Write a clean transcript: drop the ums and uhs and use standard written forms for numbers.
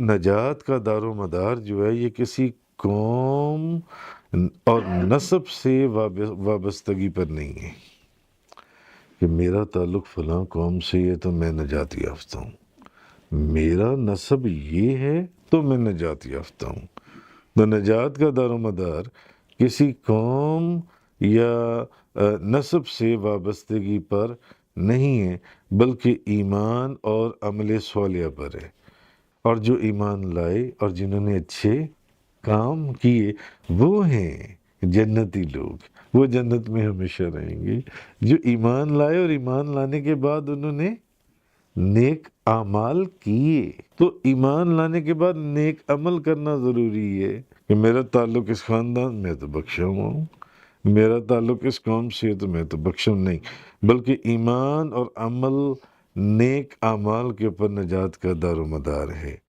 नजात का दारोमदार जो है ये किसी कौम और नस्ब से वाबस्तगी पर नहीं है कि मेरा ताल्लुक फ़लाँ कौम से है तो मैं नजात याफ़्ता हूँ। मेरा नस्ब ये है तो मैं नजात याफ़्ता हूँ। तो नजात का दारोमदार किसी कौम या नस्ब से वाबस्तगी पर नहीं है, बल्कि ईमान और अमल सालिह पर है। और जो ईमान लाए और जिन्होंने अच्छे काम किए वो हैं जन्नती लोग, वो जन्नत में हमेशा रहेंगे। जो ईमान लाए और ईमान लाने के बाद उन्होंने नेक अमाल किए। तो ईमान लाने के बाद नेक अमल करना ज़रूरी है कि मेरा ताल्लुक इस ख़ानदान में तो बख्शा हुआ हूँ, मेरा ताल्लुक इस कौम से है तो मैं तो बख्शा नहीं, बल्कि ईमान और अमल नेक अमाल के ऊपर नजात का दारोमदार है।